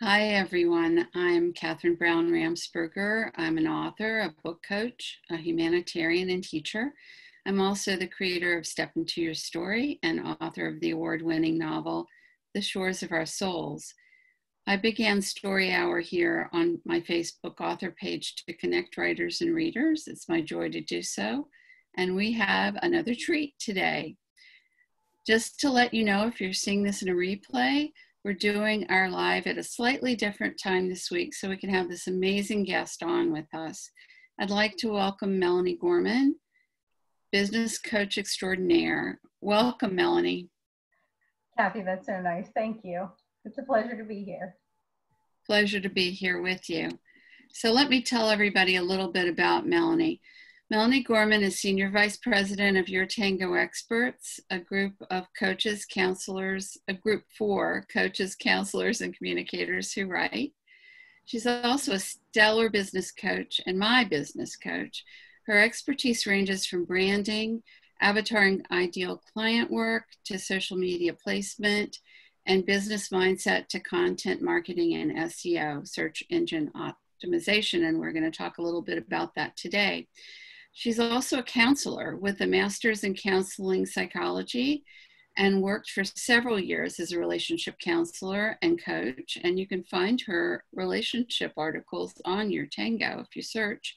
Hi, everyone. I'm Catherine Brown Ramsperger. I'm an author, a book coach, a humanitarian, and teacher. I'm also the creator of Step Into Your Story and author of the award-winning novel, The Shores of Our Souls. I began Story Hour here on my Facebook author page to connect writers and readers. It's my joy to do so. And we have another treat today. Just to let you know, if you're seeing this in a replay, we're doing our live at a slightly different time this week so we can have this amazing guest on with us. I'd like to welcome Melanie Gorman, business coach extraordinaire. Welcome, Melanie. Kathy, that's so nice. Thank you. It's a pleasure to be here. Pleasure to be here with you. So let me tell everybody a little bit about Melanie. Melanie Gorman is Senior Vice President of Your Tango Experts, a group of coaches, counselors, a group for coaches, counselors, and communicators who write. She's also a stellar business coach and my business coach. Her expertise ranges from branding, avataring ideal client work, to social media placement, and business mindset to content marketing and SEO, search engine optimization. And we're going to talk a little bit about that today. She's also a counselor with a master's in counseling psychology and worked for several years as a relationship counselor and coach. And you can find her relationship articles on Your Tango if you search.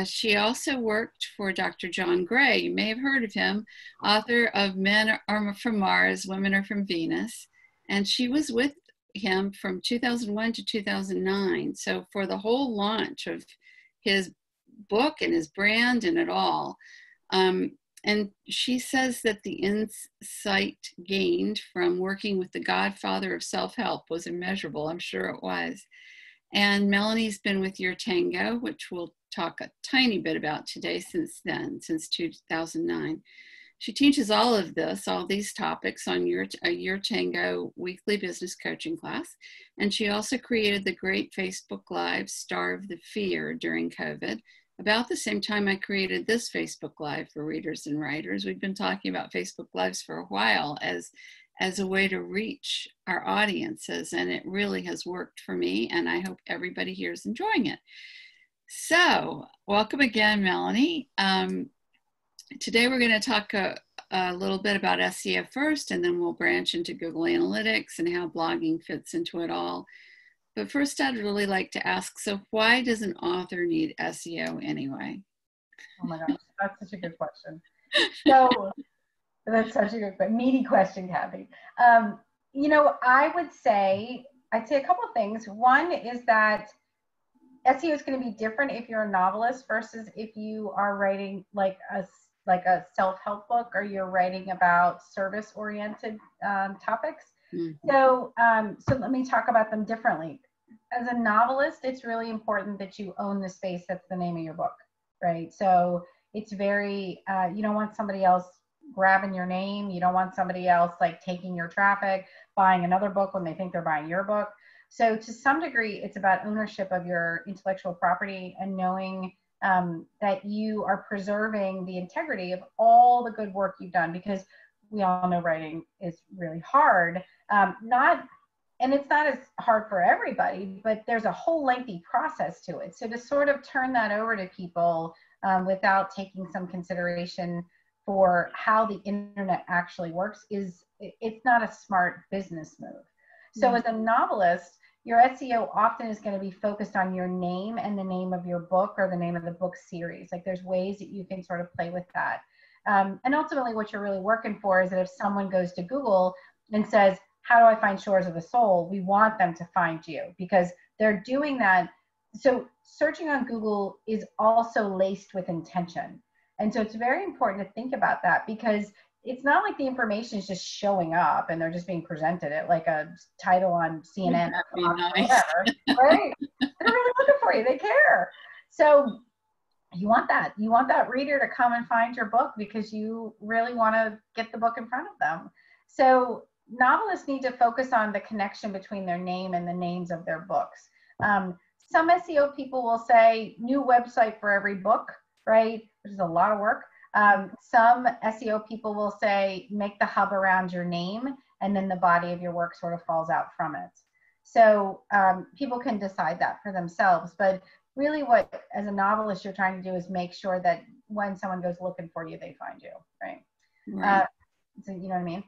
She also worked for Dr. John Gray. You may have heard of him, author of Men Are From Mars, Women Are From Venus. And she was with him from 2001 to 2009. So for the whole launch of his book and his brand and it all. And she says that the insight gained from working with the godfather of self-help was immeasurable. I'm sure it was. And Melanie's been with Your Tango, which we'll talk a tiny bit about today since 2009. She teaches all these topics on Your Tango weekly business coaching class. And she also created the great Facebook Live Starve the Fear during COVID. About the same time I created this Facebook Live for readers and writers. We've been talking about Facebook Lives for a while as a way to reach our audiences, and it really has worked for me, and I hope everybody here is enjoying it. So, welcome again, Melanie. Today we're going to talk a little bit about SEO first, and then we'll branch into Google Analytics and how blogging fits into it all. But first, I'd really like to ask, so why does an author need SEO anyway? Oh my gosh, that's such a good question. So that's such a good, meaty question, Kathy. I'd say a couple of things. One is that SEO is going to be different if you're a novelist versus if you are writing like a self-help book or you're writing about service-oriented topics. Mm-hmm. So let me talk about them differently. As a novelist, it's really important that you own the space that's the name of your book, right? So it's very, you don't want somebody else grabbing your name. You don't want somebody else like taking your traffic, buying another book when they think they're buying your book. So to some degree, it's about ownership of your intellectual property and knowing that you are preserving the integrity of all the good work you've done, because we all know writing is really hard. And it's not as hard for everybody, but there's a whole lengthy process to it. So to sort of turn that over to people without taking some consideration for how the internet actually works it's not a smart business move. So as a novelist, your SEO often is going to be focused on your name and the name of your book or the name of the book series. Like there's ways that you can sort of play with that. And ultimately what you're really working for is that if someone goes to Google and says, how do I find Shores of the Soul? We want them to find you because they're doing that. So searching on Google is also laced with intention. And so it's very important to think about that because it's not like the information is just showing up and they're just being presented it like a title on CNN or whatever, right? They're really looking for you. They care. So you want that. You want that reader to come and find your book because you really want to get the book in front of them. So novelists need to focus on the connection between their name and the names of their books. Some SEO people will say new website for every book, right? Which is a lot of work. Some SEO people will say make the hub around your name and then the body of your work sort of falls out from it. So people can decide that for themselves. But really what, as a novelist, you're trying to do is make sure that when someone goes looking for you, they find you, right? Right. So, you know what I mean?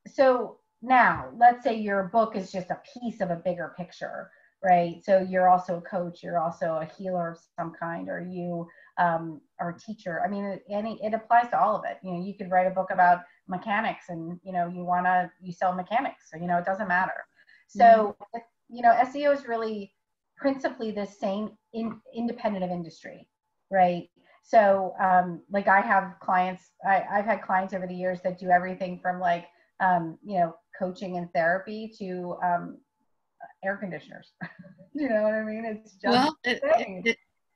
So now, let's say your book is just a piece of a bigger picture, right? So you're also a coach, you're also a healer of some kind, or you are a teacher. I mean, it applies to all of it. You know, you could write a book about mechanics, and you know, you sell mechanics, so you know, it doesn't matter. So, you know, SEO is really principally the same independent of industry, right? So, like I have clients, I've had clients over the years that do everything from like, you know, coaching and therapy to air conditioners. You know what I mean? It's just Well,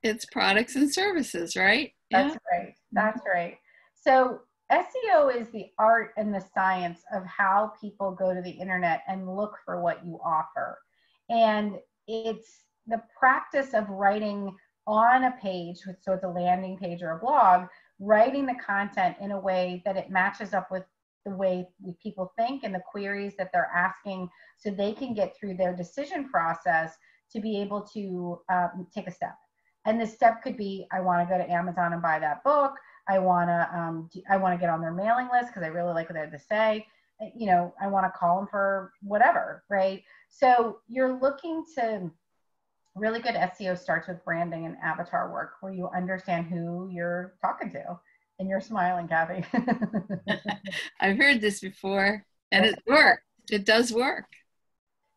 it's products and services, right? That's Yeah. right. That's right. So SEO is the art and the science of how people go to the internet and look for what you offer. And it's the practice of writing on a page, so it's a landing page or a blog, writing the content in a way that it matches up with the way people think and the queries that they're asking, so they can get through their decision process to be able to take a step. And this step could be, I want to go to Amazon and buy that book. I want to get on their mailing list because I really like what they have to say. You know, I want to call them for whatever, right? So you're looking to, really good SEO starts with branding and avatar work, where you understand who you're talking to. And you're smiling, Kathy. I've heard this before, and it works. It does work.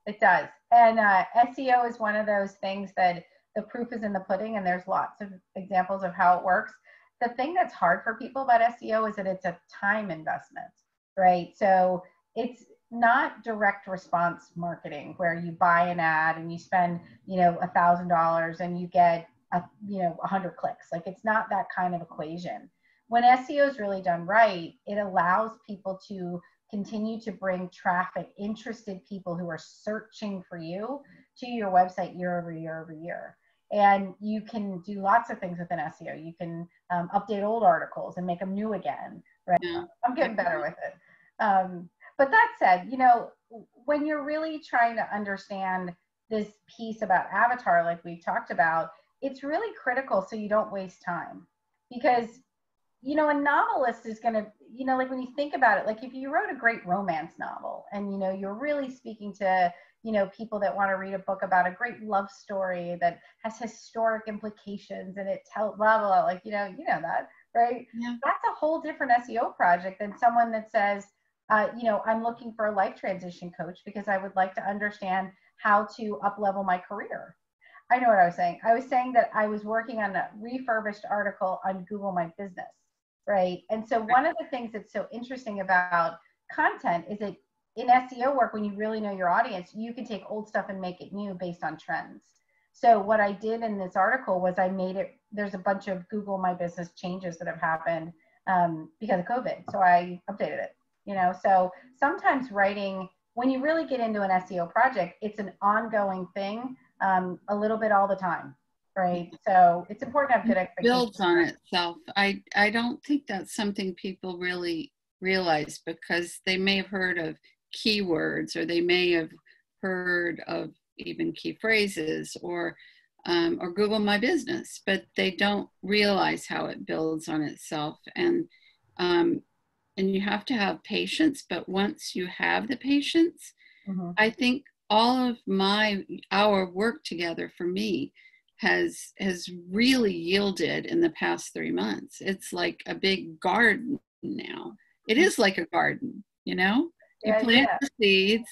It does. And SEO is one of those things that the proof is in the pudding, and there's lots of examples of how it works. The thing that's hard for people about SEO is that it's a time investment, right? So it's not direct response marketing where you buy an ad and you spend, you know, $1,000 and you get 100 clicks. Like, it's not that kind of equation. When SEO is really done right, it allows people to continue to bring traffic, interested people who are searching for you to your website year over year over year. And you can do lots of things with an SEO. You can update old articles and make them new again, right? Yeah. I'm getting better with it. But that said, you know, when you're really trying to understand this piece about avatar, like we talked about, it's really critical so you don't waste time. Because, you know, a novelist is going to, you know, like when you think about it, like if you wrote a great romance novel and, you know, you're really speaking to, you know, people that want to read a book about a great love story that has historic implications and it tells blah, blah, blah, like, you know that, right? Yeah. That's a whole different SEO project than someone that says, you know, I'm looking for a life transition coach because I would like to understand how to up-level my career. I know what I was saying. I was saying that I was working on a refurbished article on Google My Business, right? And so one of the things that's so interesting about content is that in SEO work, when you really know your audience, you can take old stuff and make it new based on trends. So what I did in this article was I made it, there's a bunch of Google My Business changes that have happened because of COVID. So I updated it, you know. So sometimes writing, when you really get into an SEO project, it's an ongoing thing, a little bit all the time, right? So it's important to have good expectations. It builds on itself. I don't think that's something people really realize, because they may have heard of keywords, or they may have heard of even key phrases, or Google My Business, but they don't realize how it builds on itself. And you have to have patience. But once you have the patience, I think all of our work together for me has really yielded in the past 3 months. It's like a big garden now. It is like a garden, you know. You plant the seeds.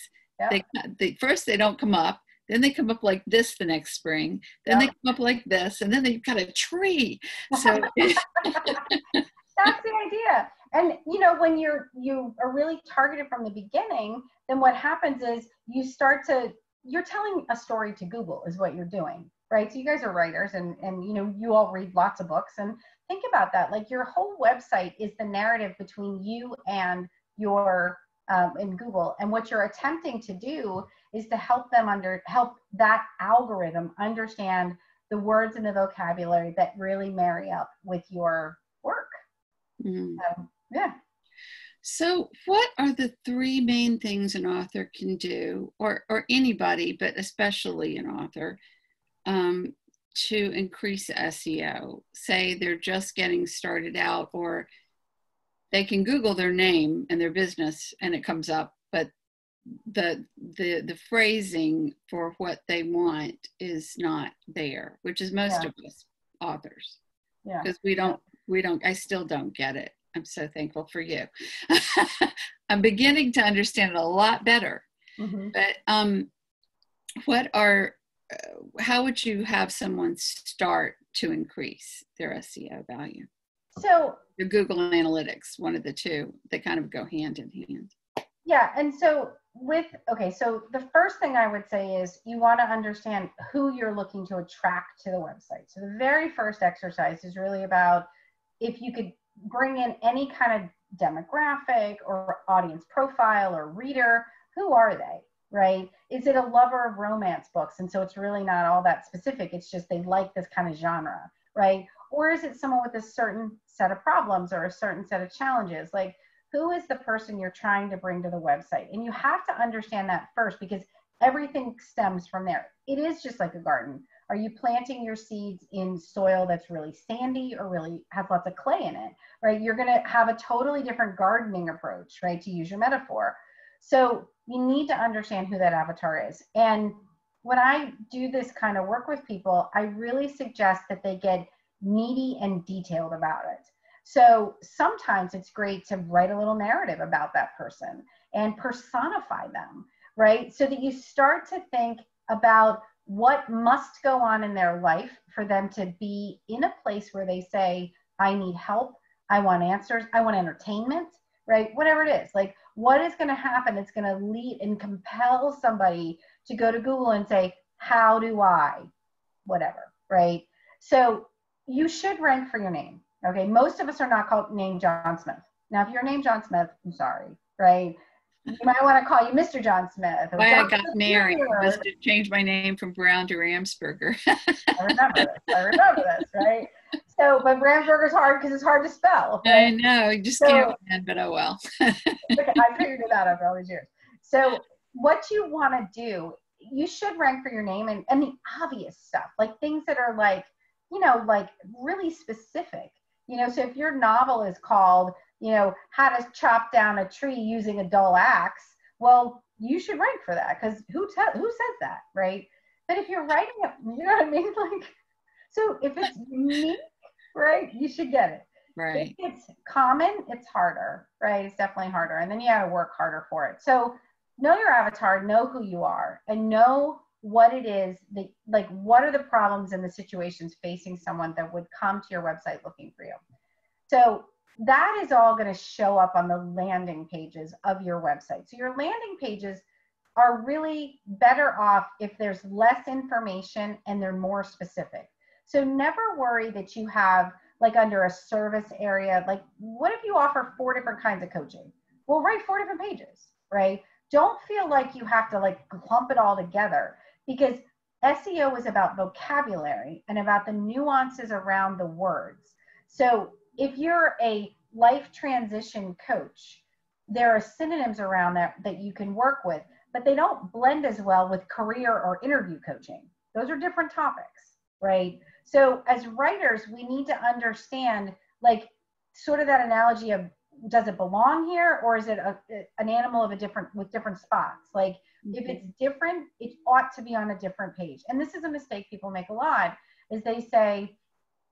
They first they don't come up, then they come up like this the next spring, then they come up like this, and then they've got a tree. So that's the idea. And you know, when you are really targeted from the beginning, then what happens is you're telling a story to Google is what you're doing, right? So you guys are writers, and you know, you all read lots of books, and think about that. Like, your whole website is the narrative between you and your in Google. And what you're attempting to do is to help that algorithm understand the words and the vocabulary that really marry up with your work. Yeah. So what are the three main things an author can do, or anybody, but especially an author, to increase SEO? Say they're just getting started out, or they can Google their name and their business and it comes up, but the phrasing for what they want is not there, which is most of us authors. Yeah. Because we don't, I still don't get it. I'm so thankful for you. I'm beginning to understand it a lot better. Mm-hmm. But how would you have someone start to increase their SEO value? So the Google Analytics, one of the two, they kind of go hand in hand. Yeah, and so so the first thing I would say is you want to understand who you're looking to attract to the website. So the very first exercise is really about if you could bring in any kind of demographic or audience profile or reader, who are they, right? Is it a lover of romance books? And so it's really not all that specific. It's just they like this kind of genre, right? Or is it someone with a certain set of problems or a certain set of challenges? Like, who is the person you're trying to bring to the website? And you have to understand that first, because everything stems from there. It is just like a garden. Are you planting your seeds in soil that's really sandy or really has lots of clay in it, right? You're going to have a totally different gardening approach, right? To use your metaphor. So you need to understand who that avatar is. And when I do this kind of work with people, I really suggest that they get meaty and detailed about it. So sometimes it's great to write a little narrative about that person and personify them, right? So that you start to think about what must go on in their life for them to be in a place where they say, I need help, I want answers, I want entertainment, right? Whatever it is, like what is going to happen? It's going to lead and compel somebody to go to Google and say, how do I, whatever, right? So you should rank for your name. Okay, most of us are not named John Smith. Now, if you're named John Smith, I'm sorry, right? You might want to call you Mr. John Smith. Why I got married was to change my name from Brown to Ramsperger. I remember this, right? So, but Ramsperger's hard because it's hard to spell. Right? I know, you just can't win, but oh well. Okay, I figured it out after all these years. So what you want to do, you should rank for your name and the obvious stuff, like things that are like, like really specific. So if your novel is called, How to Chop Down a Tree Using a Dull Axe, well, you should rank for that because who says that, right? But if you're writing it, you know what I mean? Like, so if it's unique, right, you should get it. Right. If it's common, it's harder, right? It's definitely harder. And then you got to work harder for it. So know your avatar, know who you are, and know what it is that, like, what are the problems and the situations facing someone that would come to your website looking for you. So that is all going to show up on the landing pages of your website. So your landing pages are really better off if there's less information and they're more specific. So never worry that you have, like, under a service area, like, what if you offer 4 different kinds of coaching? Well, write 4 different pages, right? Don't feel like you have to, like, clump it all together, because SEO is about vocabulary and about the nuances around the words. So if you're a life transition coach, there are synonyms around that you can work with, but they don't blend as well with career or interview coaching. Those are different topics, right? So as writers, we need to understand, like, sort of that analogy of, does it belong here, or is it an animal of with different spots? Like, if it's different, it ought to be on a different page. And this is a mistake people make a lot, is they say,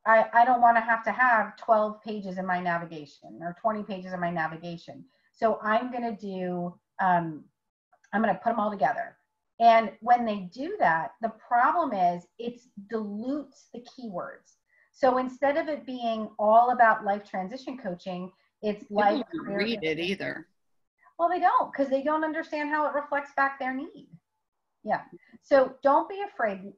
I don't want to have 12 pages in my navigation or 20 pages in my navigation. So I'm going to put them all together. And when they do that, the problem is it dilutes the keywords. So instead of it being all about life transition coaching, it's life. People don't read it either. Well, they don't, because they don't understand how it reflects back their need. Yeah. So don't be afraid.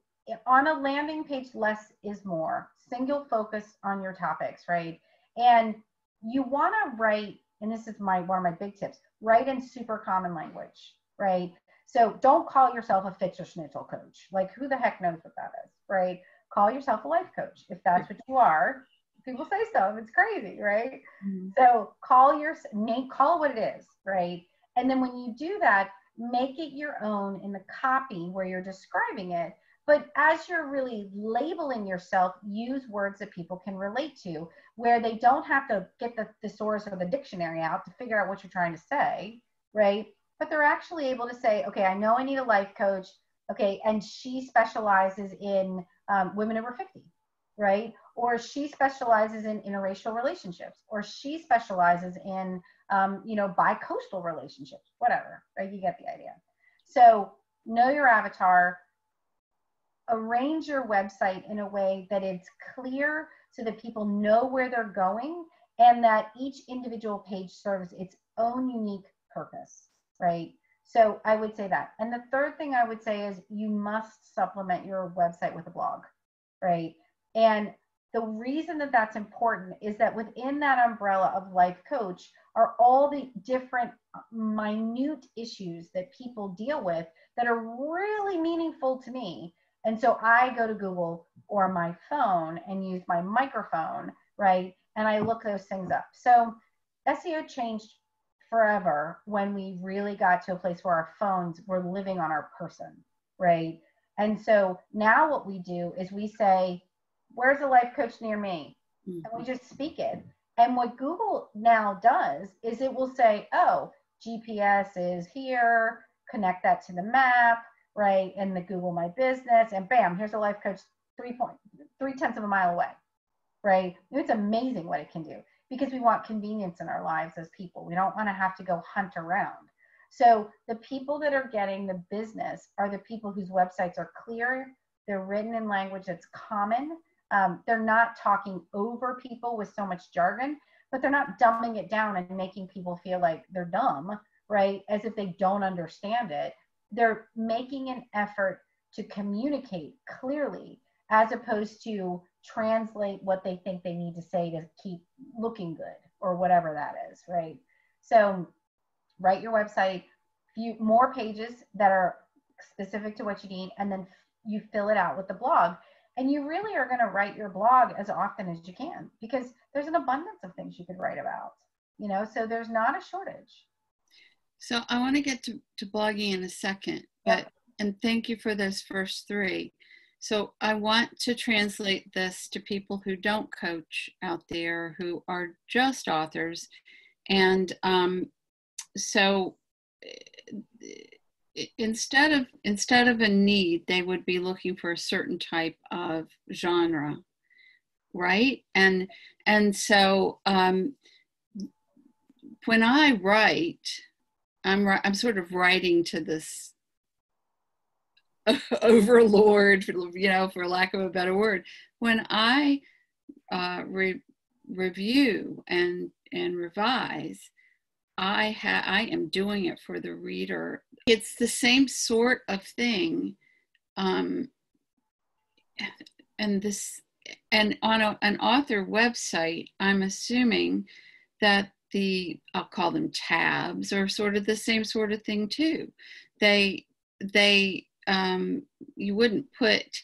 On a landing page, less is more. Single focus on your topics, right? And you want to write, and this is one of my big tips, write in super common language, right? So don't call yourself a Fitz or Schnitzel coach. Like, who the heck knows what that is, right? Call yourself a life coach if that's what you are. People say stuff. It's crazy, right? Mm-hmm. So call your name, call it what it is, right? And then when you do that, make it your own in the copy where you're describing it. But as you're really labeling yourself, use words that people can relate to, where they don't have to get the thesaurus or the dictionary out to figure out what you're trying to say, right? But they're actually able to say, okay, I know I need a life coach. Okay, and she specializes in women over 50, right? Or she specializes in interracial relationships, or she specializes in, bi-coastal relationships, whatever, right? You get the idea. So know your avatar, arrange your website in a way that it's clear so that people know where they're going and that each individual page serves its own unique purpose, right? So I would say that. And the third thing I would say is you must supplement your website with a blog, right? And the reason that that's important is that within that umbrella of life coach are all the different minute issues that people deal with that are really meaningful to me. And so I go to Google or my phone and use my microphone, right? And I look those things up. So SEO changed forever when we really got to a place where our phones were living on our person, right? And so now what we do is we say, where's a life coach near me? And we just speak it. And what Google now does is it will say, oh, GPS is here, connect that to the map, right? And the Google My Business, and bam, here's a life coach 3/10 of a mile away, right? It's amazing what it can do because we want convenience in our lives as people. We don't want to have to go hunt around. So the people that are getting the business are the people whose websites are clear, they're written in language that's common. They're not talking over people with so much jargon, but they're not dumbing it down and making people feel like they're dumb, right? As if they don't understand it. They're making an effort to communicate clearly as opposed to translate what they think they need to say to keep looking good or whatever that is, right? So write your website, more pages that are specific to what you need, and then you fill it out with the blog. And you really are going to write your blog as often as you can because there's an abundance of things you could write about, so there's not a shortage. So I want to get to blogging in a second, and thank you for those first three. So I want to translate this to people who don't coach out there, who are just authors. And so instead of a need, they would be looking for a certain type of genre, right? And so when I write, I'm sort of writing to this overlord, for lack of a better word. When I review and revise, I am doing it for the reader. It's the same sort of thing, and on an author website, I'm assuming that I'll call them tabs, are sort of the same sort of thing too. You wouldn't put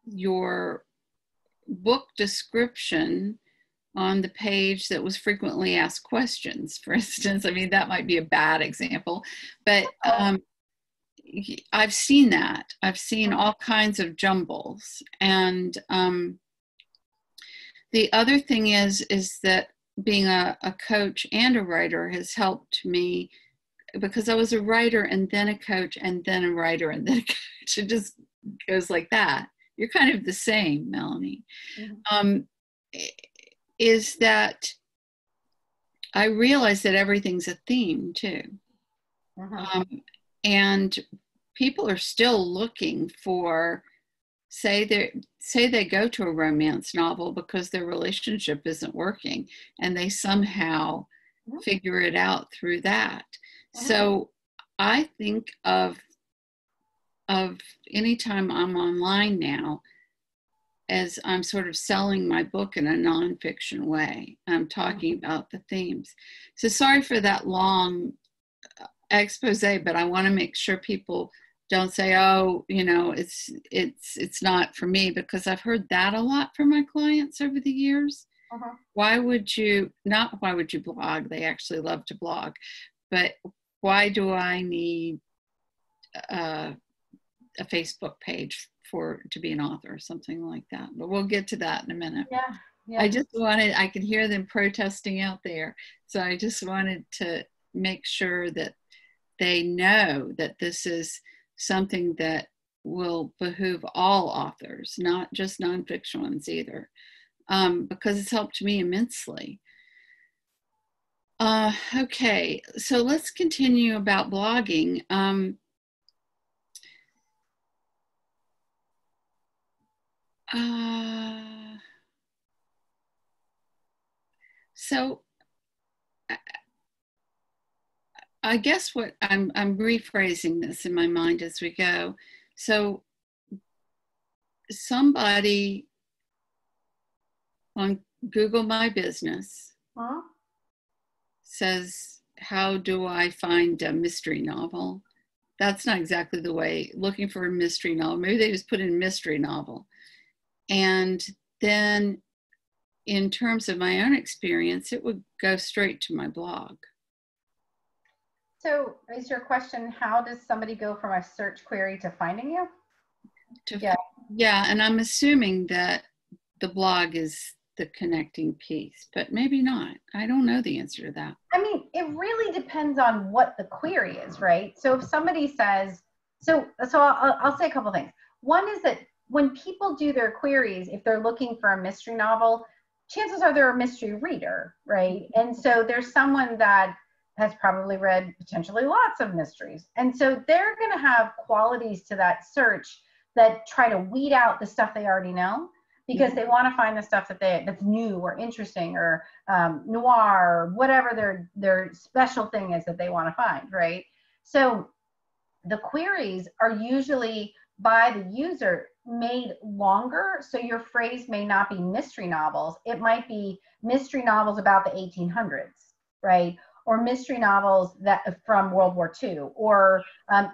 your book description on the page that was frequently asked questions, for instance. I mean, that might be a bad example, but I've seen that. I've seen all kinds of jumbles. And the other thing is that being a coach and a writer has helped me, because I was a writer and then a coach and then a writer and then a coach. It just goes like that. You're kind of the same, Melanie. Mm-hmm. Is that I realize that everything's a theme too. Uh-huh. And people are still looking for, say they go to a romance novel because their relationship isn't working and they somehow figure it out through that. So I think of anytime I'm online now as I'm sort of selling my book in a nonfiction way. I'm talking about the themes. So sorry for that long expose, but I want to make sure people don't say, oh, it's not for me, because I've heard that a lot from my clients over the years. Uh-huh. Why would you blog? They actually love to blog, but why do I need a Facebook page to be an author or something like that? But we'll get to that in a minute. Yeah. I could hear them protesting out there. So I just wanted to make sure that they know that this is something that will behoove all authors, not just nonfiction ones either, because it's helped me immensely. Okay, so let's continue about blogging. So I guess what I'm rephrasing this in my mind as we go. So somebody on Google My Business says, how do I find a mystery novel? That's not exactly the way, looking for a mystery novel. Maybe they just put in mystery novel. And then in terms of my own experience, it would go straight to my blog. So is your question, how does somebody go from a search query to finding you? Yeah, and I'm assuming that the blog is the connecting piece, but maybe not. I don't know the answer to that. I mean, it really depends on what the query is, right? So if somebody says, so I'll say a couple things. One is that when people do their queries, if they're looking for a mystery novel, chances are they're a mystery reader, right? And so there's someone that has probably read potentially lots of mysteries. And so they're going to have qualities to that search that try to weed out the stuff they already know, because they want to find the stuff that's new or interesting or noir, or whatever their special thing is that they want to find, right? So the queries are usually by the user made longer. So your phrase may not be mystery novels. It might be mystery novels about the 1800s, right? Or mystery novels that from World War II, or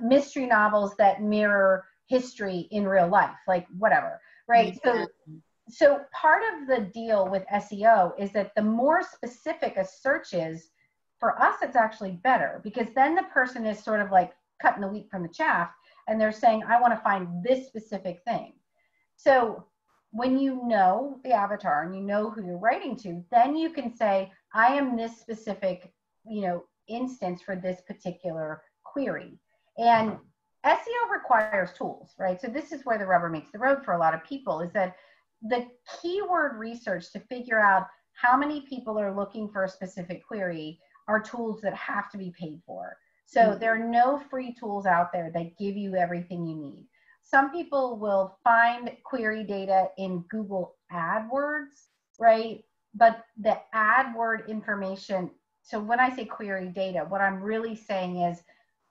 mystery novels that mirror history in real life, like whatever, right? Yeah. So part of the deal with SEO is that the more specific a search is, for us, it's actually better, because then the person is sort of like cutting the wheat from the chaff, and they're saying, I want to find this specific thing. So when you know the avatar and you know who you're writing to, then you can say, I am this specific, instance for this particular query. And SEO requires tools, right? So this is where the rubber meets the road for a lot of people, is that the keyword research to figure out how many people are looking for a specific query are tools that have to be paid for. So there are no free tools out there that give you everything you need. Some people will find query data in Google AdWords, right? But the AdWord information, so when I say query data, what I'm really saying is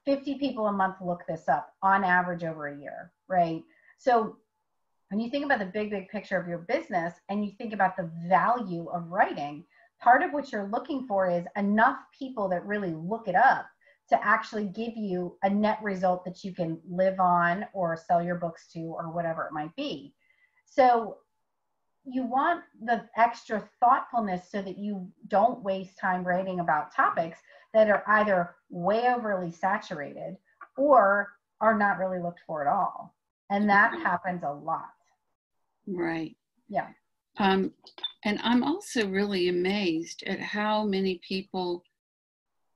50 people a month look this up on average over a year, right? So when you think about the big picture of your business and you think about the value of writing, part of what you're looking for is enough people that really look it up to actually give you a net result that you can live on or sell your books to or whatever it might be. So you want the extra thoughtfulness so that you don't waste time writing about topics that are either way overly saturated or are not really looked for at all. And that happens a lot. Right. Yeah. And I'm also really amazed at how many people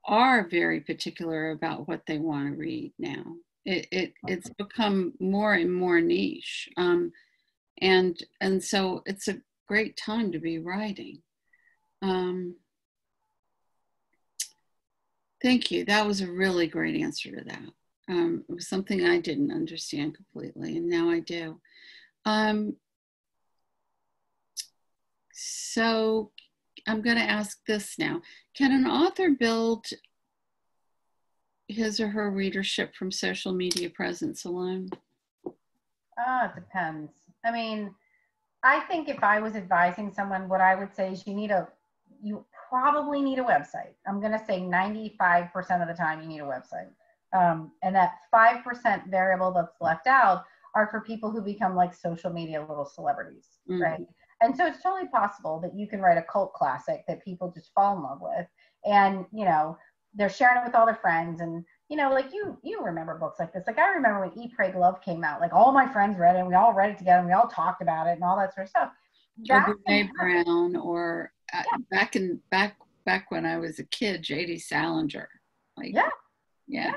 are very particular about what they want to read now. It's become more and more niche. And so it's a great time to be writing. Thank you. That was a really great answer to that. It was something I didn't understand completely, and now I do. So I'm going to ask this now. Can an author build his or her readership from social media presence alone? It depends. I mean, I think if I was advising someone, what I would say is you probably need a website. I'm going to say 95% of the time you need a website. And that 5% variable that's left out are for people who become like social media little celebrities, right? And so it's totally possible that you can write a cult classic that people just fall in love with. And, you know, they're sharing it with all their friends. And, you know, like you remember books like this. Like I remember when Eat, Pray, Love came out, like all my friends read it and we all read it together and we all talked about it and all that sort of stuff. Or Brene Brown, or back when I was a kid, J.D. Salinger. Like, yeah.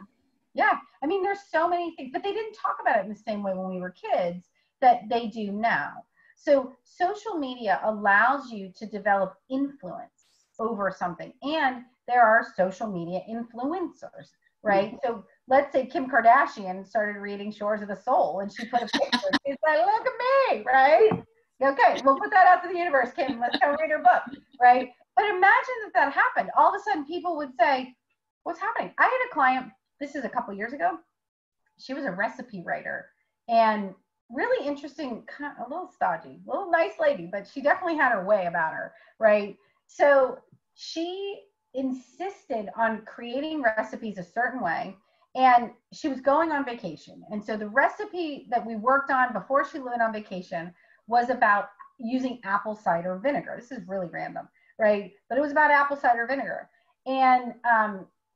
I mean, there's so many things, but they didn't talk about it in the same way when we were kids that they do now. So social media allows you to develop influence over something. And there are social media influencers, right? So let's say Kim Kardashian started reading Shores of the Soul and she put a picture. She's like, look at me, right? Okay, we'll put that out to the universe, Kim. Let's come read her book, right? But imagine that happened. All of a sudden, people would say, what's happening? I had a client, this is a couple years ago. She was a recipe writer and really interesting, kind of a little stodgy, a little nice lady, but she definitely had her way about her, right? So she insisted on creating recipes a certain way, and she was going on vacation. And so the recipe that we worked on before she went on vacation was about using apple cider vinegar. This is really random, right? But it was about apple cider vinegar. And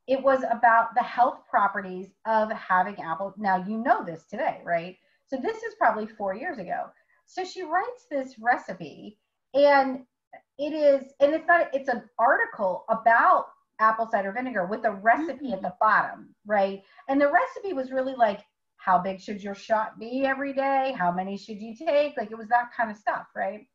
it was about the health properties of having apple. Now, you know this today, right? So this is probably 4 years ago. So she writes this recipe, and it's an article about apple cider vinegar with a recipe at the bottom, right? And the recipe was really like, how big should your shot be every day? How many should you take? Like it was that kind of stuff, right?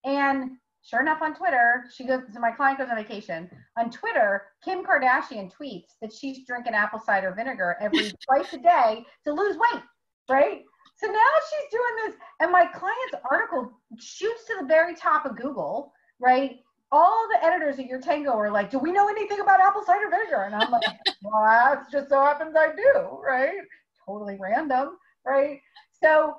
And sure enough, on Twitter, so my client goes on vacation. On Twitter, Kim Kardashian tweets that she's drinking apple cider vinegar twice a day to lose weight, right? So now she's doing this, and my client's article shoots to the very top of Google, right? All the editors at Your Tango are like, do we know anything about apple cider vinegar? And I'm like, well, that just so happens I do, right? Totally random, right? So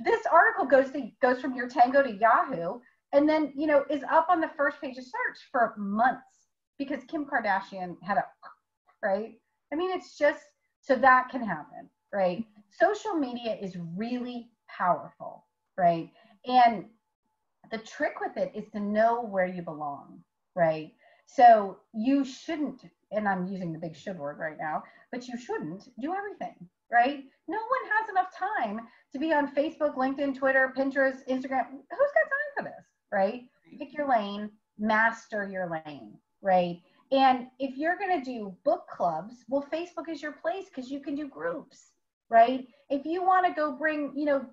this article goes from Your Tango to Yahoo, and then, you know, is up on the first page of search for months because Kim Kardashian had right? I mean, it's just, so that can happen, right? Social media is really powerful, right? And the trick with it is to know where you belong, right? So you shouldn't, and I'm using the big should word right now, but you shouldn't do everything, right? No one has enough time to be on Facebook, LinkedIn, Twitter, Pinterest, Instagram. Who's got time for this, right? Pick your lane, master your lane, right? And if you're going to do book clubs, well, Facebook is your place because you can do groups, right? If you want to go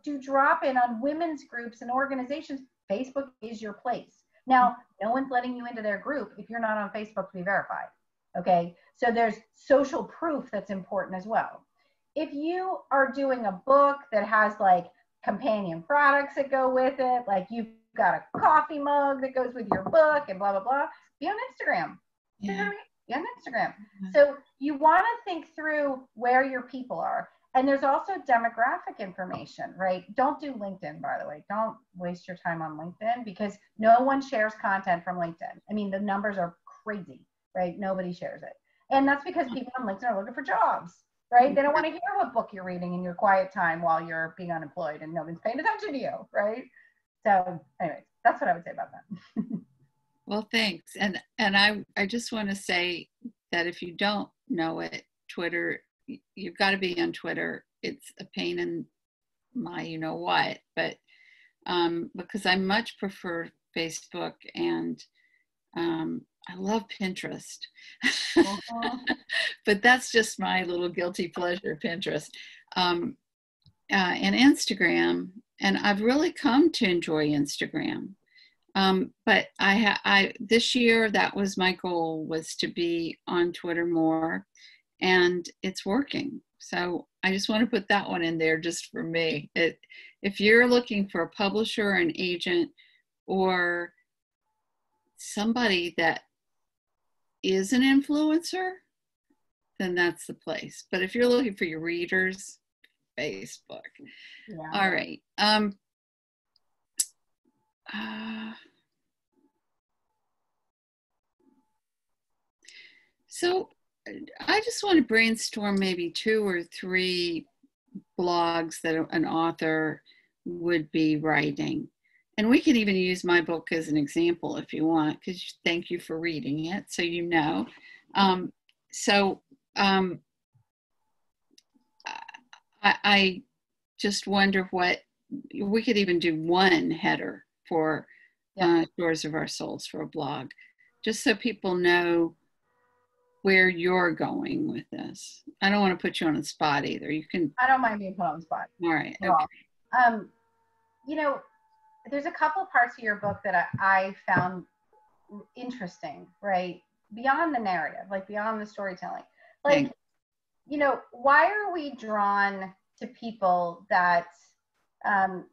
do drop-in on women's groups and organizations, Facebook is your place. Now, no one's letting you into their group if you're not on Facebook to be verified, okay? So there's social proof that's important as well. If you are doing a book that has like companion products that go with it, like you've got a coffee mug that goes with your book and blah, blah, blah, be on Instagram. Yeah. You know what I mean? Be on Instagram. Mm-hmm. So you want to think through where your people are. And there's also demographic information, right? Don't do LinkedIn, by the way. Don't waste your time on LinkedIn because no one shares content from LinkedIn. I mean, the numbers are crazy, right? Nobody shares it. And that's because people on LinkedIn are looking for jobs, right? They don't want to hear what book you're reading in your quiet time while you're being unemployed and no one's paying attention to you, right? So anyways, that's what I would say about that. Well, thanks. And I just want to say that if you don't know it, Twitter, you've got to be on Twitter. It's a pain in my you know what, but because I much prefer Facebook, and I love Pinterest. But that's just my little guilty pleasure, Pinterest. And Instagram, and I've really come to enjoy Instagram. But I this year, that was my goal, was to be on Twitter more, and it's working. So I just want to put that one in there just for me. If you're looking for a publisher, an agent, or somebody that is an influencer, then that's the place. But if you're looking for your readers, Facebook. Yeah. All right. So I just want to brainstorm maybe 2 or 3 blogs that an author would be writing. And we can even use my book as an example if you want, because thank you for reading it, so you know. So I just wonder what, we could even do one header for Doors of Our Souls for a blog, just so people know where you're going with this. I don't want to put you on the spot either. You can. I don't mind being put on the spot. All right. Okay. You know, there's a couple parts of your book that I found interesting, right? Beyond the narrative, like beyond the storytelling. Like, Thanks. you know, why are we drawn to people that on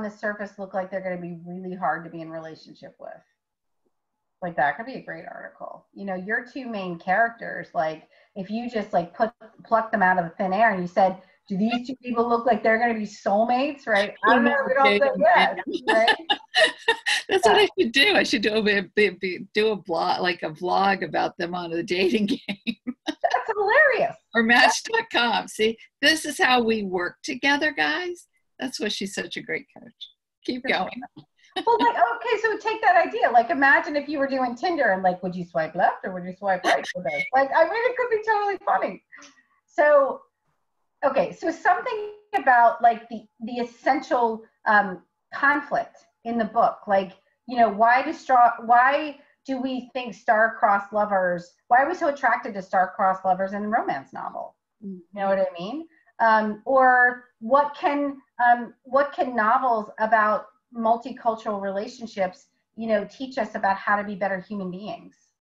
the surface look like they're going to be really hard to be in relationship with? Like, that could be a great article. You know, your 2 main characters, like if you just like pluck them out of the thin air and you said, do these 2 people look like they're going to be soulmates, right? I don't know. We don't say yes, right? That's what I should do. I should do a blog, like a vlog about them on a dating game. That's hilarious. Or Match.com. See, this is how we work together, guys. That's why she's such a great coach. Keep going. Well, like, okay, so take that idea. Like, imagine if you were doing Tinder and like, would you swipe left or would you swipe right for this? Like, I mean, it could be totally funny. So, okay, so something about like the essential conflict in the book, like, you know, why do we think star-crossed lovers? Why are we so attracted to star-crossed lovers in a romance novel? You know what I mean? Or what can novels about multicultural relationships, you know, teach us about how to be better human beings?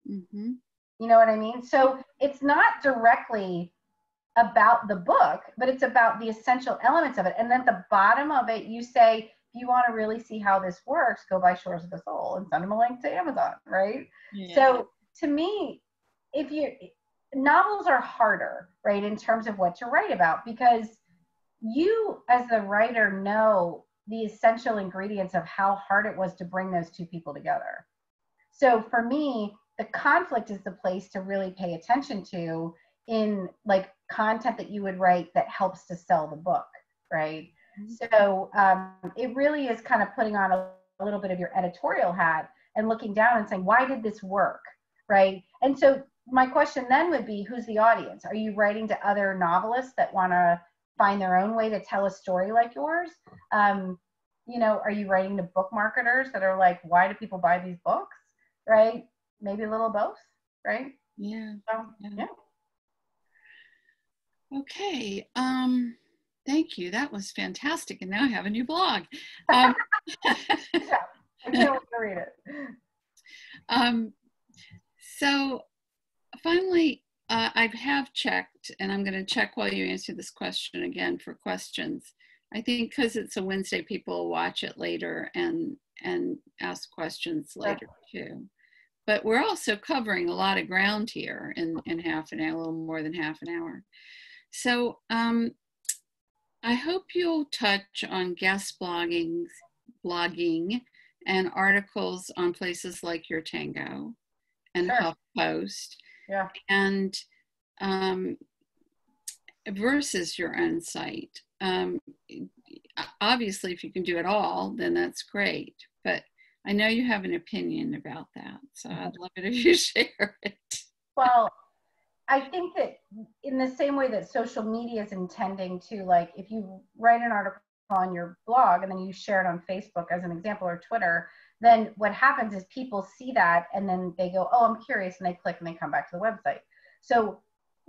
Mm-hmm. You know what I mean? So it's not directly about the book, but it's about the essential elements of it. And then at the bottom of it, you say, if you want to really see how this works, go buy Shores of the Soul and send them a link to Amazon, right? Yeah. So to me, novels are harder, right, in terms of what to write about, because you as the writer know the essential ingredients of how hard it was to bring those 2 people together. So for me, the conflict is the place to really pay attention to in like content that you would write that helps to sell the book, right? Mm-hmm. So it really is kind of putting on a little bit of your editorial hat and looking down and saying, why did this work, right? And so my question then would be, who's the audience? Are you writing to other novelists that want to find their own way to tell a story like yours? You know, are you writing to book marketers that are like, why do people buy these books, right? Maybe a little of both, right? Yeah. So, yeah. Okay. Thank you. That was fantastic. And now I have a new blog. Yeah, I can't wait to read it. So finally, I have checked, and I'm going to check while you answer this question again for questions. I think because it's a Wednesday, people will watch it later and ask questions later too. But we're also covering a lot of ground here in half an hour, a little more than half an hour. So I hope you'll touch on guest blogging and articles on places like Your Tango and HuffPost. Yeah. And versus your own site. Obviously, if you can do it all, then that's great. But I know you have an opinion about that, so I'd love it if you share it. Well, I think that in the same way that social media is intending to, like, if you write an article on your blog and then you share it on Facebook as an example, or Twitter, then what happens is people see that and then they go, oh, I'm curious, and they click and they come back to the website. So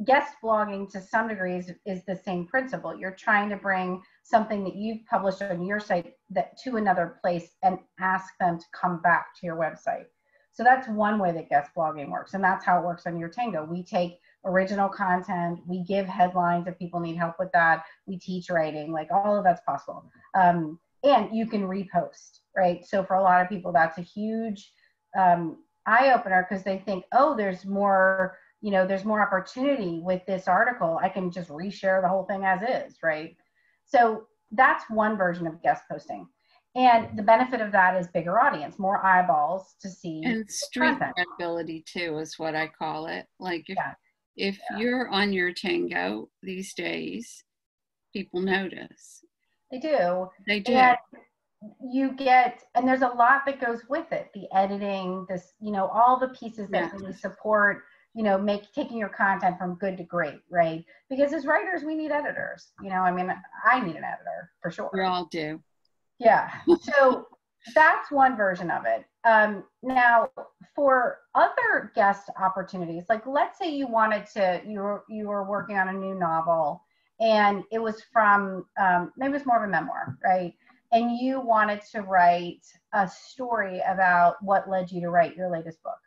guest blogging to some degree is the same principle. You're trying to bring something that you've published on your site that to another place and ask them to come back to your website. So that's one way that guest blogging works. And that's how it works on Your Tango. We take original content, we give headlines if people need help with that, we teach writing, like all of that's possible. And you can repost, right? So for a lot of people, that's a huge eye opener, because they think, oh, there's more, you know, there's more opportunity with this article. I can just reshare the whole thing as is, right? So that's one version of guest posting. And the benefit of that is bigger audience, more eyeballs to see. And street credibility too is what I call it. Like if If you're on your Tango these days, people notice. They do. They do. And you get, and there's a lot that goes with it, the editing, this, you know, all the pieces that really support, you know, taking your content from good to great, right? Because as writers, we need editors, you know, I mean, I need an editor for sure. We all do. Yeah. So that's one version of it. Now, for other guest opportunities, like let's say you wanted to, you were working on a new novel, and it was from, maybe it was more of a memoir, right? And you wanted to write a story about what led you to write your latest book.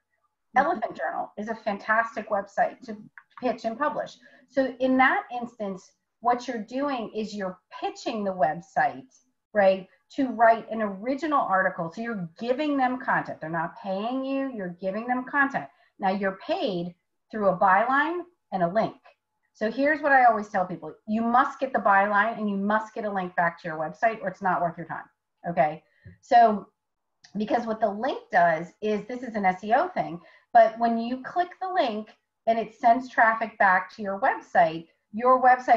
Elephant Journal is a fantastic website to pitch and publish. So in that instance, what you're doing is you're pitching the website, right, to write an original article. So you're giving them content. They're not paying you, you're giving them content. Now you're paid through a byline and a link. So here's what I always tell people. You must get the byline and you must get a link back to your website or it's not worth your time, okay? So, because what the link does is, this is an SEO thing, but when you click the link and it sends traffic back to your website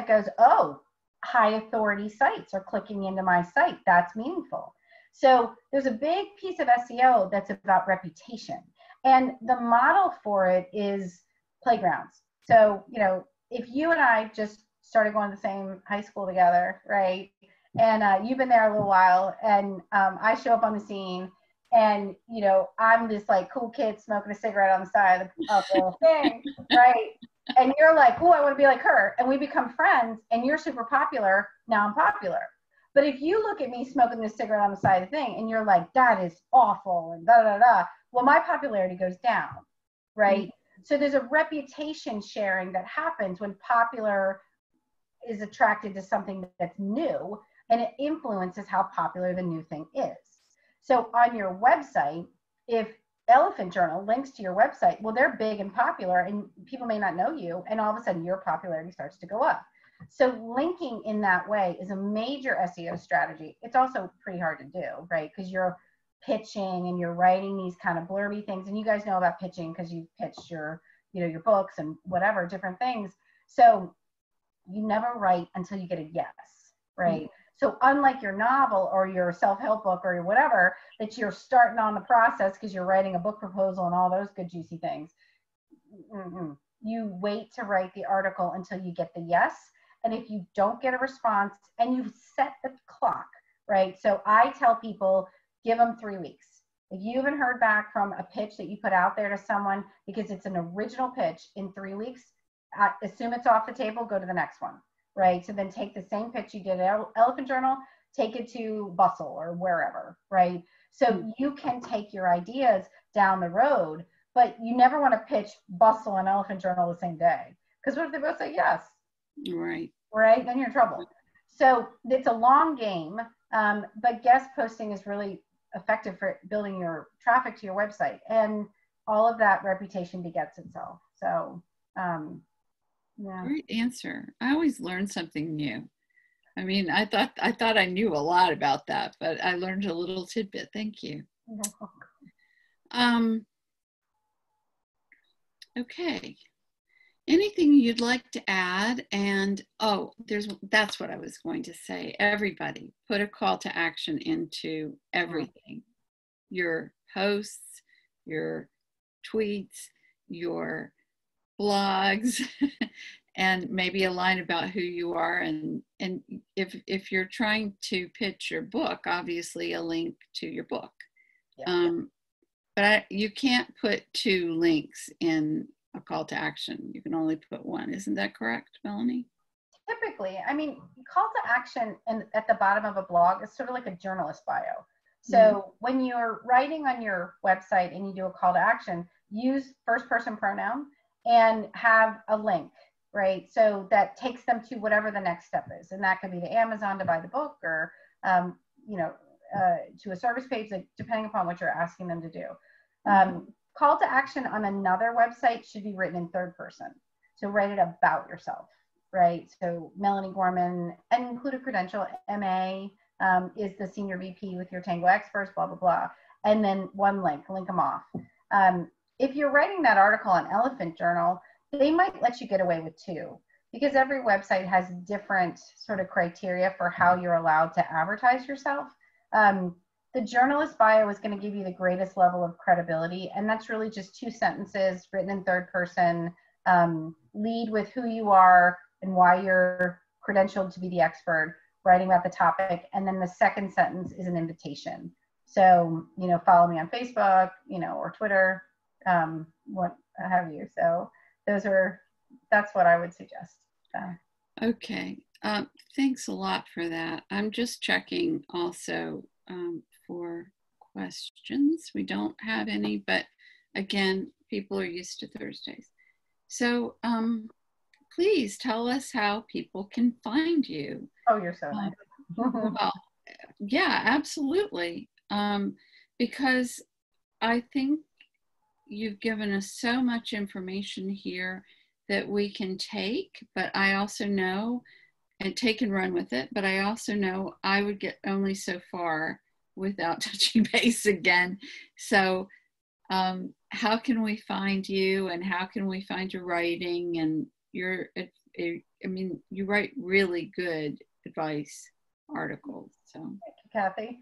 goes, oh, high authority sites are clicking into my site. That's meaningful. So there's a big piece of SEO that's about reputation. And the model for it is playgrounds. So, you know, if you and I just started going to the same high school together, right? And you've been there a little while, and I show up on the scene, and you know, I'm this like cool kid smoking a cigarette on the side of the thing, right? And you're like, oh, I want to be like her, and we become friends, and you're super popular. Now I'm popular. But if you look at me smoking this cigarette on the side of the thing, and you're like, that is awful, and da da da, well, my popularity goes down, right? So there's a reputation sharing that happens when popular is attracted to something that's new, and it influences how popular the new thing is. So on your website, if Elephant Journal links to your website, well, they're big and popular and people may not know you, and all of a sudden your popularity starts to go up. So linking in that way is a major SEO strategy. It's also pretty hard to do, right? Because you're pitching and you're writing these kind of blurby things, and you guys know about pitching because you've pitched your, you know, your books and whatever different things. So you never write until you get a yes, right? So unlike your novel or your self-help book or your whatever that you're starting on the process because you're writing a book proposal and all those good juicy things, you wait to write the article until you get the yes. And if you don't get a response, and you've set the clock, right? So I tell people, give them 3 weeks. If you haven't heard back from a pitch that you put out there to someone because it's an original pitch in 3 weeks, assume it's off the table, go to the next one, right? So then take the same pitch you did at Elephant Journal, take it to Bustle or wherever, right? So you can take your ideas down the road, but you never want to pitch Bustle and Elephant Journal the same day. Because what if they both say yes? Right. Right? Then you're in trouble. So it's a long game, but guest posting is really effective for building your traffic to your website, and all of that reputation begets itself. So yeah. Great answer. I always learn something new. I mean, I thought I knew a lot about that, but I learned a little tidbit. Thank you. Okay. Anything you'd like to add? And that's what I was going to say. Everybody, put a call to action into everything. Your posts, your tweets, your blogs, and maybe a line about who you are. And if you're trying to pitch your book, obviously a link to your book. Yeah. But you can't put 2 links in a call to action. You can only put 1. Isn't that correct, Melanie? Typically, I mean, call to action at the bottom of a blog is sort of like a journalist bio. So when you're writing on your website and you do a call to action, use first person pronoun and have a link, right? So that takes them to whatever the next step is. And that could be to Amazon to buy the book, or, to a service page, like, depending upon what you're asking them to do. Call to action on another website should be written in third person. So write it about yourself, right? So Melanie Gorman, and include a credential, MA, is the senior VP with your Tango experts, blah, blah, blah. And then one link them off. If you're writing that article on Elephant Journal, they might let you get away with 2 because every website has different sort of criteria for how you're allowed to advertise yourself. The journalist bio is going to give you the greatest level of credibility, and that's really just 2 sentences written in third person. Lead with who you are and why you're credentialed to be the expert, writing about the topic, and then the second sentence is an invitation. So, you know, follow me on Facebook, you know, or Twitter, what have you. So that's what I would suggest. Okay. Thanks a lot for that. I'm just checking also for questions. We don't have any, but again, people are used to Thursdays. So please tell us how people can find you. Oh, you're so nice. Well, yeah, absolutely. Because I think you've given us so much information here that we can take, but I also know, and take and run with it, but I also know I would get only so far without touching base again. So how can we find you, and how can we find your writing? And I mean, you write really good advice articles. So thank you, Kathy.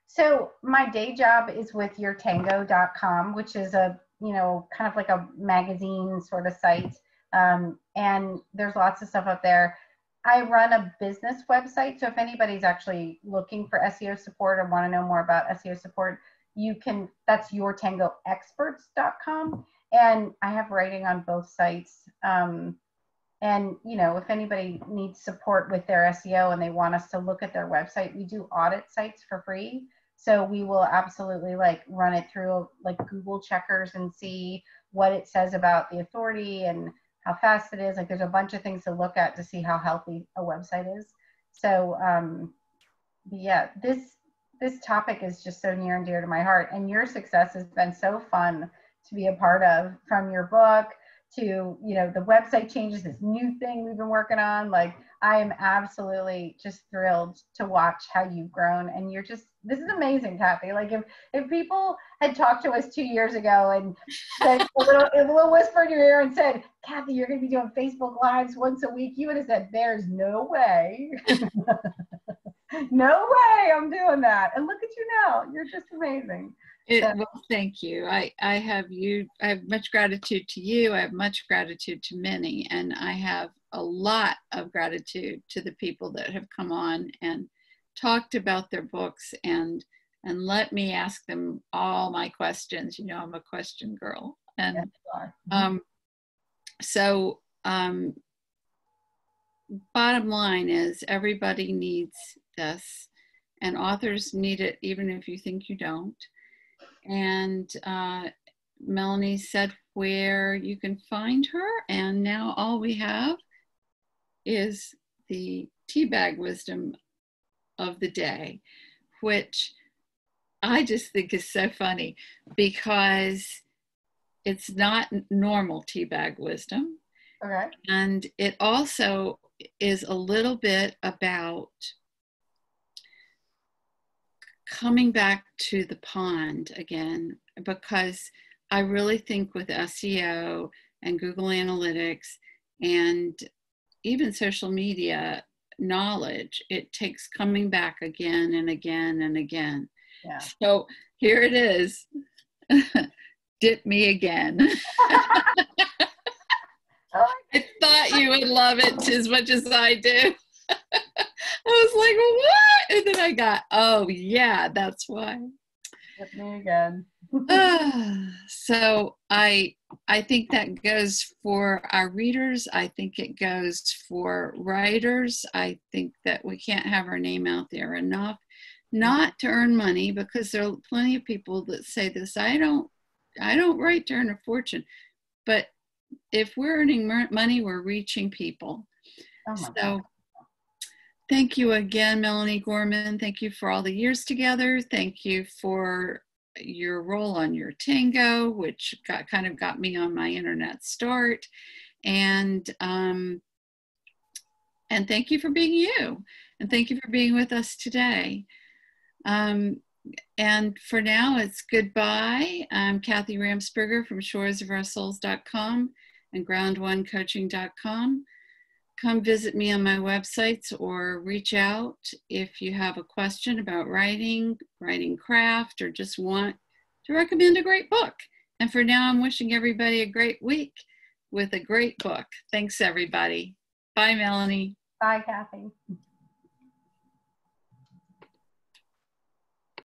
So my day job is with yourtango.com, which is a, you know, kind of like a magazine sort of site. And there's lots of stuff up there. I run a business website. So if anybody's actually looking for SEO support or want to know more about SEO support, that's yourtangoexperts.com. And I have writing on both sites. And, you know, if anybody needs support with their SEO and they want us to look at their website, we do audit sites for free. So we will absolutely like run it through like Google checkers and see what it says about the authority and how fast it is. Like there's a bunch of things to look at to see how healthy a website is. So yeah, this topic is just so near and dear to my heart, and your success has been so fun to be a part of, from your book to, you know, the website changes, this new thing we've been working on. Like I am absolutely just thrilled to watch how you've grown, and this is amazing, Kathy. Like if people had talked to us 2 years ago and said a little whisper in your ear and said, Kathy, you're going to be doing Facebook Lives once a week, you would have said, there's no way. No way I'm doing that. And look at you now. You're just amazing. Well, thank you. I have much gratitude to you. I have much gratitude to Minnie, and I have a lot of gratitude to the people that have come on and talked about their books and let me ask them all my questions. You know, I'm a question girl. And so bottom line is everybody needs this, and authors need it even if you think you don't. And Melanie said where you can find her, and now all we have is the teabag wisdom of the day, which I just think is so funny because it's not normal teabag wisdom. Okay. And it also is a little bit about coming back to the pond again, because I really think with SEO and Google Analytics and even social media knowledge, it takes coming back again and again and again. Yeah. So here it is. Dip me again. I thought you would love it as much as I do. I was like, what? And then I got, oh yeah, that's why. Dip me again. So I think that goes for our readers. I think it goes for writers. I think that we can't have our name out there enough, not to earn money, because there are plenty of people that say this. I don't write to earn a fortune, but if we're earning money, we're reaching people. So God. Thank you again, Melanie Gorman. Thank you for all the years together. Thank you for your role on Your Tango, which kind of got me on my internet start. And thank you for being you. And thank you for being with us today. And for now, it's goodbye. I'm Kathy Ramsperger from shoresofoursouls.com and ground1coaching.com. Come visit me on my websites or reach out if you have a question about writing craft, or just want to recommend a great book. And for now, I'm wishing everybody a great week with a great book. Thanks, everybody. Bye, Melanie. Bye, Kathy.